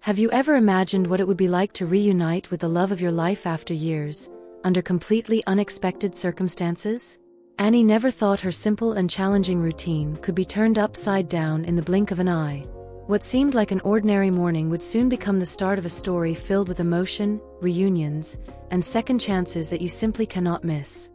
Have you ever imagined what it would be like to reunite with the love of your life after years, under completely unexpected circumstances? Annie never thought her simple and challenging routine could be turned upside down in the blink of an eye. What seemed like an ordinary morning would soon become the start of a story filled with emotion, reunions, and second chances that you simply cannot miss.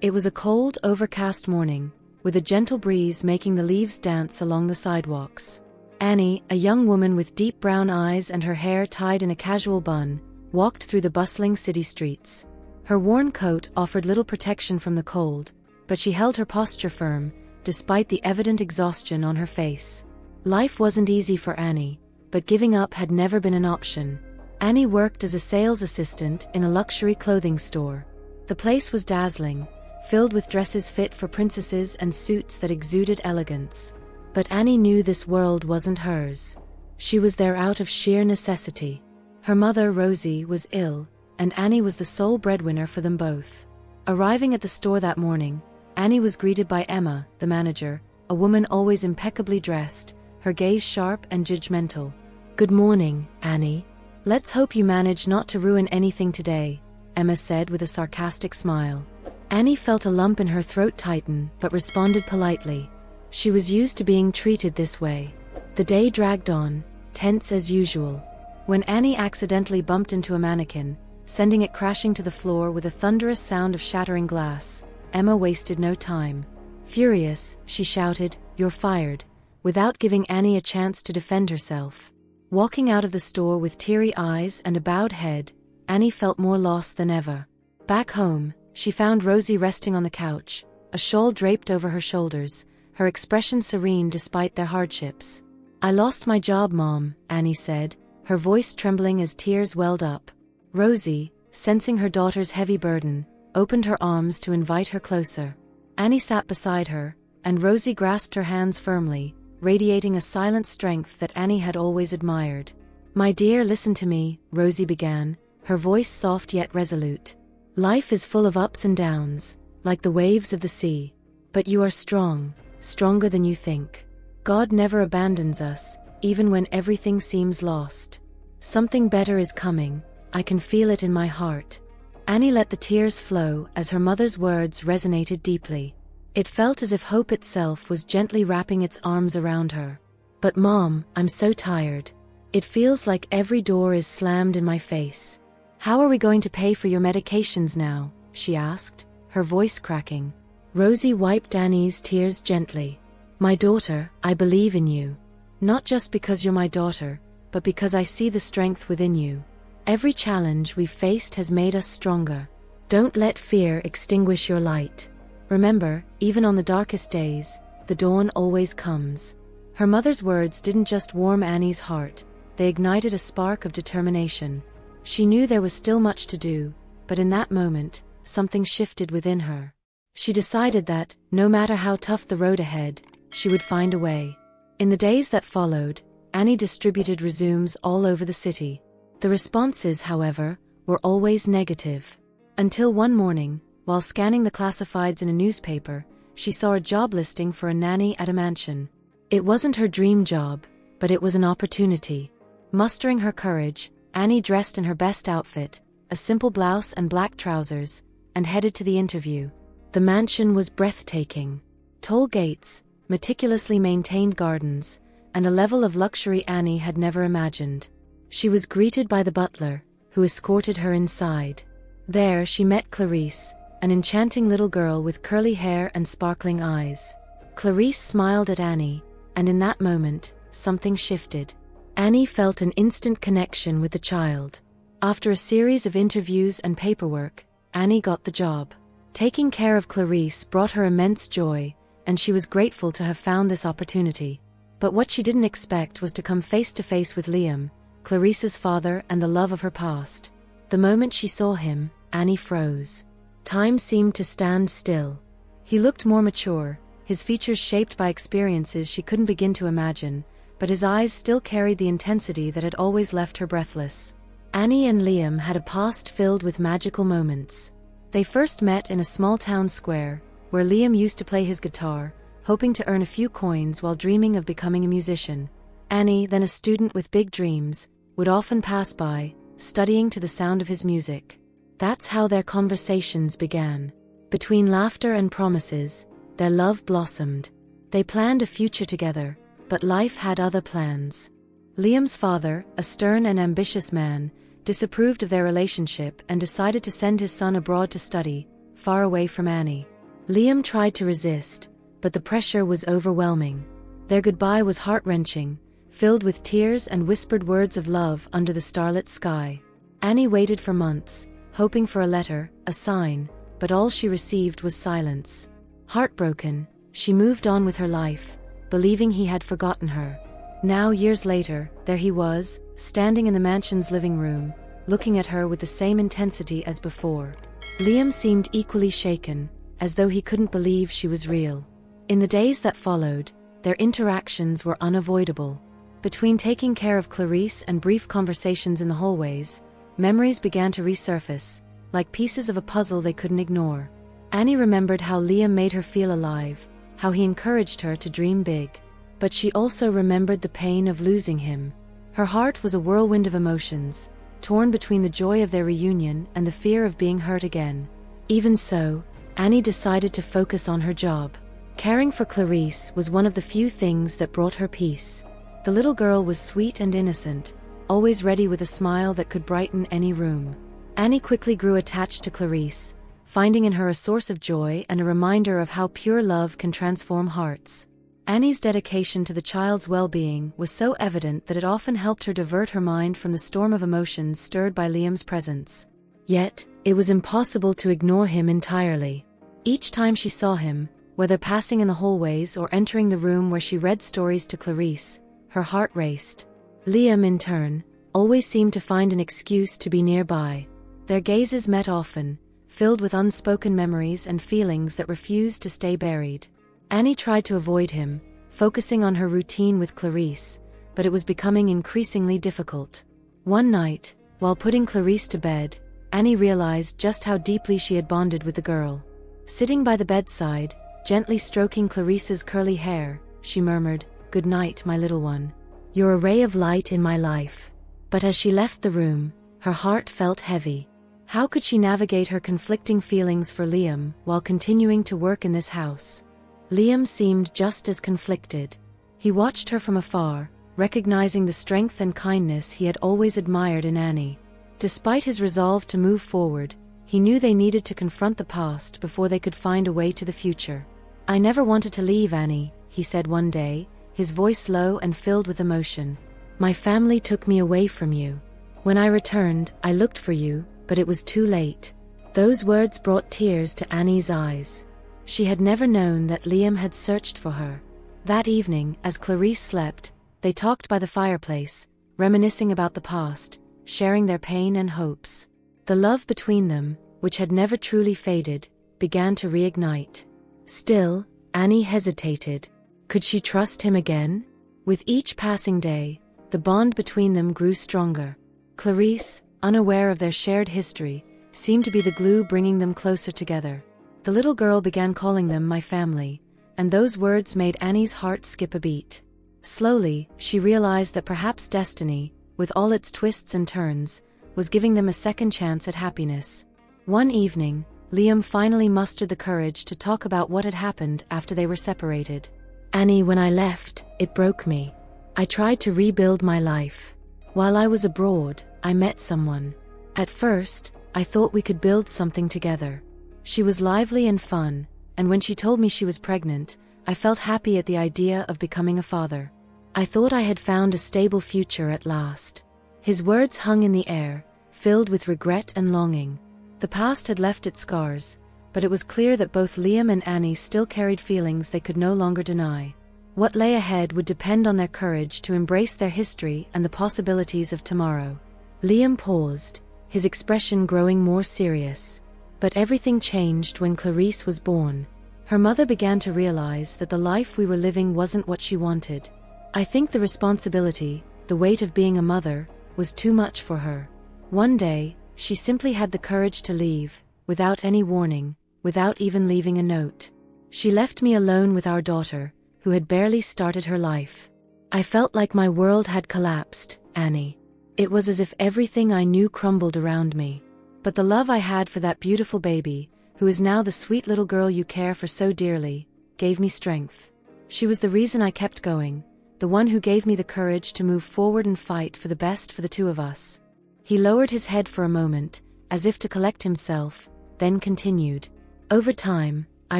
It was a cold, overcast morning, with a gentle breeze making the leaves dance along the sidewalks. Annie, a young woman with deep brown eyes and her hair tied in a casual bun, walked through the bustling city streets. Her worn coat offered little protection from the cold, but she held her posture firm, despite the evident exhaustion on her face. Life wasn't easy for Annie, but giving up had never been an option. Annie worked as a sales assistant in a luxury clothing store. The place was dazzling, filled with dresses fit for princesses and suits that exuded elegance. But Annie knew this world wasn't hers. She was there out of sheer necessity. Her mother, Rosie, was ill, and Annie was the sole breadwinner for them both. Arriving at the store that morning, Annie was greeted by Emma, the manager, a woman always impeccably dressed, her gaze sharp and judgmental. "Good morning, Annie. Let's hope you manage not to ruin anything today," Emma said with a sarcastic smile. Annie felt a lump in her throat tighten but responded politely. She was used to being treated this way. The day dragged on, tense as usual. When Annie accidentally bumped into a mannequin, sending it crashing to the floor with a thunderous sound of shattering glass, Emma wasted no time. Furious, she shouted, "You're fired," without giving Annie a chance to defend herself. Walking out of the store with teary eyes and a bowed head, Annie felt more lost than ever. Back home, she found Rosie resting on the couch, a shawl draped over her shoulders, her expression serene despite their hardships. "I lost my job, Mom," Annie said, her voice trembling as tears welled up. Rosie, sensing her daughter's heavy burden, opened her arms to invite her closer. Annie sat beside her, and Rosie grasped her hands firmly, radiating a silent strength that Annie had always admired. "My dear, listen to me," Rosie began, her voice soft yet resolute. "Life is full of ups and downs, like the waves of the sea. But you are strong, stronger than you think. God never abandons us, even when everything seems lost. Something better is coming, I can feel it in my heart." Annie let the tears flow as her mother's words resonated deeply. It felt as if hope itself was gently wrapping its arms around her. "But Mom, I'm so tired. It feels like every door is slammed in my face. How are we going to pay for your medications now?" she asked, her voice cracking. Rosie wiped Annie's tears gently. "My daughter, I believe in you. Not just because you're my daughter, but because I see the strength within you. Every challenge we've faced has made us stronger. Don't let fear extinguish your light. Remember, even on the darkest days, the dawn always comes." Her mother's words didn't just warm Annie's heart, they ignited a spark of determination. She knew there was still much to do, but in that moment, something shifted within her. She decided that, no matter how tough the road ahead, she would find a way. In the days that followed, Annie distributed resumes all over the city. The responses, however, were always negative. Until one morning, while scanning the classifieds in a newspaper, she saw a job listing for a nanny at a mansion. It wasn't her dream job, but it was an opportunity. Mustering her courage, Annie dressed in her best outfit, a simple blouse and black trousers, and headed to the interview. The mansion was breathtaking. Tall gates, meticulously maintained gardens, and a level of luxury Annie had never imagined. She was greeted by the butler, who escorted her inside. There she met Clarice, an enchanting little girl with curly hair and sparkling eyes. Clarice smiled at Annie, and in that moment, something shifted. Annie felt an instant connection with the child. After a series of interviews and paperwork, Annie got the job. Taking care of Clarice brought her immense joy, and she was grateful to have found this opportunity. But what she didn't expect was to come face to face with Liam, Clarice's father and the love of her past. The moment she saw him, Annie froze. Time seemed to stand still. He looked more mature, his features shaped by experiences she couldn't begin to imagine, but his eyes still carried the intensity that had always left her breathless. Annie and Liam had a past filled with magical moments. They first met in a small town square, where Liam used to play his guitar, hoping to earn a few coins while dreaming of becoming a musician. Annie, then a student with big dreams, would often pass by, studying to the sound of his music. That's how their conversations began. Between laughter and promises, their love blossomed. They planned a future together, but life had other plans. Liam's father, a stern and ambitious man, disapproved of their relationship and decided to send his son abroad to study, far away from Annie. Liam tried to resist, but the pressure was overwhelming. Their goodbye was heart-wrenching, filled with tears and whispered words of love under the starlit sky. Annie waited for months, hoping for a letter, a sign, but all she received was silence. Heartbroken, she moved on with her life, believing he had forgotten her. Now, years later, there he was, standing in the mansion's living room, looking at her with the same intensity as before. Liam seemed equally shaken, as though he couldn't believe she was real. In the days that followed, their interactions were unavoidable. Between taking care of Clarice and brief conversations in the hallways, memories began to resurface, like pieces of a puzzle they couldn't ignore. Annie remembered how Liam made her feel alive, how he encouraged her to dream big. But she also remembered the pain of losing him. Her heart was a whirlwind of emotions, torn between the joy of their reunion and the fear of being hurt again. Even so, Annie decided to focus on her job. Caring for Clarice was one of the few things that brought her peace. The little girl was sweet and innocent, always ready with a smile that could brighten any room. Annie quickly grew attached to Clarice, finding in her a source of joy and a reminder of how pure love can transform hearts. Annie's dedication to the child's well-being was so evident that it often helped her divert her mind from the storm of emotions stirred by Liam's presence. Yet, it was impossible to ignore him entirely. Each time she saw him, whether passing in the hallways or entering the room where she read stories to Clarice, her heart raced. Liam, in turn, always seemed to find an excuse to be nearby. Their gazes met often, filled with unspoken memories and feelings that refused to stay buried. Annie tried to avoid him, focusing on her routine with Clarice, but it was becoming increasingly difficult. One night, while putting Clarice to bed, Annie realized just how deeply she had bonded with the girl. Sitting by the bedside, gently stroking Clarice's curly hair, she murmured, "Good night, my little one. You're a ray of light in my life." But as she left the room, her heart felt heavy. How could she navigate her conflicting feelings for Liam while continuing to work in this house? Liam seemed just as conflicted. He watched her from afar, recognizing the strength and kindness he had always admired in Annie. Despite his resolve to move forward, he knew they needed to confront the past before they could find a way to the future. "I never wanted to leave, Annie," he said one day, his voice low and filled with emotion. "My family took me away from you. When I returned, I looked for you, but it was too late." Those words brought tears to Annie's eyes. She had never known that Liam had searched for her. That evening, as Clarice slept, they talked by the fireplace, reminiscing about the past, sharing their pain and hopes. The love between them, which had never truly faded, began to reignite. Still, Annie hesitated. Could she trust him again? With each passing day, the bond between them grew stronger. Clarice, unaware of their shared history, seemed to be the glue bringing them closer together. The little girl began calling them "my family," and those words made Annie's heart skip a beat. Slowly, she realized that perhaps destiny, with all its twists and turns, was giving them a second chance at happiness. One evening, Liam finally mustered the courage to talk about what had happened after they were separated. "Annie, when I left, it broke me. I tried to rebuild my life. While I was abroad, I met someone. At first, I thought we could build something together. She was lively and fun, and when she told me she was pregnant, I felt happy at the idea of becoming a father. I thought I had found a stable future at last." His words hung in the air, filled with regret and longing. The past had left its scars, but it was clear that both Liam and Annie still carried feelings they could no longer deny. What lay ahead would depend on their courage to embrace their history and the possibilities of tomorrow. Liam paused, his expression growing more serious. But everything changed when Clarice was born. Her mother began to realize that the life we were living wasn't what she wanted. I think the responsibility, the weight of being a mother, was too much for her. One day, she simply had the courage to leave, without any warning, without even leaving a note. She left me alone with our daughter, who had barely started her life. I felt like my world had collapsed, Annie. It was as if everything I knew crumbled around me. But the love I had for that beautiful baby, who is now the sweet little girl you care for so dearly, gave me strength. She was the reason I kept going, the one who gave me the courage to move forward and fight for the best for the two of us. He lowered his head for a moment, as if to collect himself, then continued. Over time, I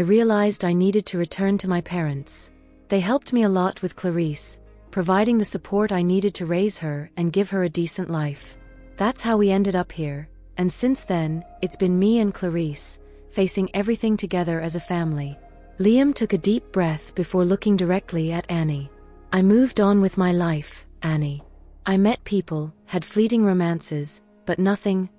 realized I needed to return to my parents. They helped me a lot with Clarice, providing the support I needed to raise her and give her a decent life. That's how we ended up here, and since then, it's been me and Clarice, facing everything together as a family. Liam took a deep breath before looking directly at Annie. I moved on with my life, Annie. I met people, had fleeting romances, but nothing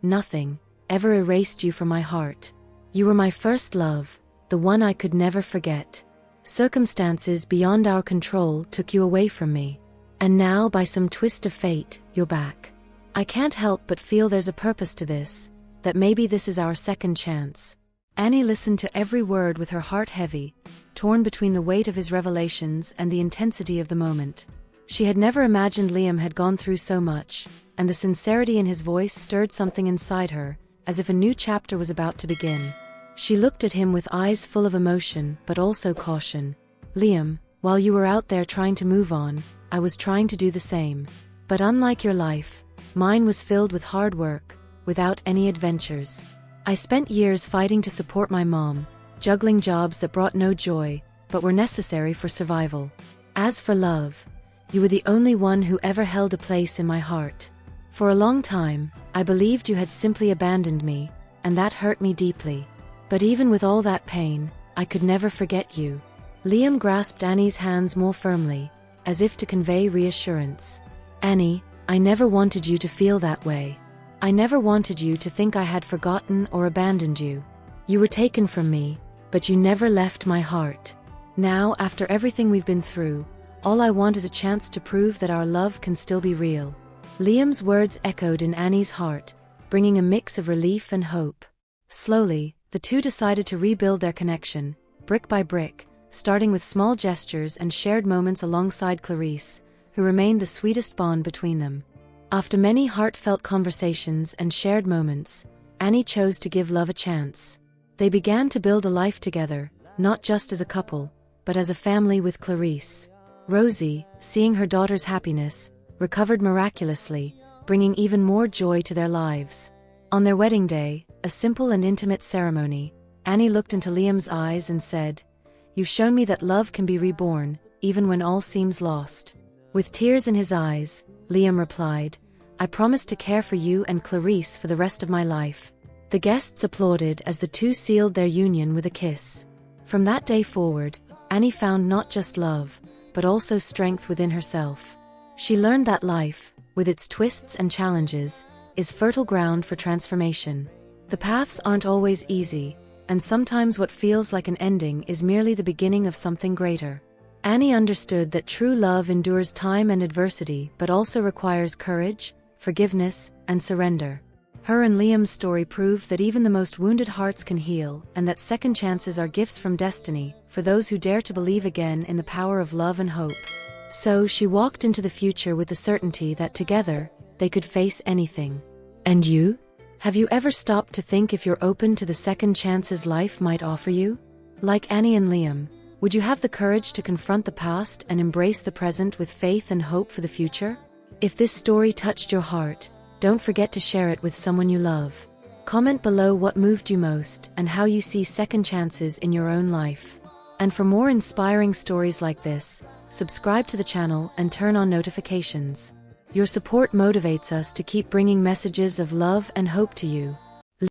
ever erased you from my heart. You were my first love, the one I could never forget. Circumstances beyond our control took you away from me. And now, by some twist of fate, you're back. I can't help but feel there's a purpose to this, that maybe this is our second chance. Annie listened to every word with her heart heavy, torn between the weight of his revelations and the intensity of the moment. She had never imagined Liam had gone through so much, and the sincerity in his voice stirred something inside her, as if a new chapter was about to begin. She looked at him with eyes full of emotion but also caution. Liam, while you were out there trying to move on, I was trying to do the same. But unlike your life, mine was filled with hard work, without any adventures. I spent years fighting to support my mom, juggling jobs that brought no joy, but were necessary for survival. As for love, you were the only one who ever held a place in my heart. For a long time, I believed you had simply abandoned me, and that hurt me deeply. But even with all that pain, I could never forget you. Liam grasped Annie's hands more firmly, as if to convey reassurance. Annie, I never wanted you to feel that way. I never wanted you to think I had forgotten or abandoned you. You were taken from me, but you never left my heart. Now, after everything we've been through, all I want is a chance to prove that our love can still be real. Liam's words echoed in Annie's heart, bringing a mix of relief and hope. Slowly, the two decided to rebuild their connection, brick by brick, starting with small gestures and shared moments alongside Clarice, who remained the sweetest bond between them. After many heartfelt conversations and shared moments, Annie chose to give love a chance. They began to build a life together, not just as a couple, but as a family with Clarice. Rosie, seeing her daughter's happiness, recovered miraculously, bringing even more joy to their lives. On their wedding day, a simple and intimate ceremony, Annie looked into Liam's eyes and said, "You've shown me that love can be reborn, even when all seems lost." With tears in his eyes, Liam replied, "I promise to care for you and Clarice for the rest of my life." The guests applauded as the two sealed their union with a kiss. From that day forward, Annie found not just love, but also strength within herself. She learned that life, with its twists and challenges, is fertile ground for transformation. The paths aren't always easy, and sometimes what feels like an ending is merely the beginning of something greater. Annie understood that true love endures time and adversity but also requires courage, forgiveness, and surrender. Her and Liam's story proved that even the most wounded hearts can heal, and that second chances are gifts from destiny for those who dare to believe again in the power of love and hope. So she walked into the future with the certainty that together, they could face anything. And you? Have you ever stopped to think if you're open to the second chances life might offer you? Like Annie and Liam, would you have the courage to confront the past and embrace the present with faith and hope for the future? If this story touched your heart, don't forget to share it with someone you love. Comment below what moved you most and how you see second chances in your own life. And for more inspiring stories like this, subscribe to the channel and turn on notifications. Your support motivates us to keep bringing messages of love and hope to you.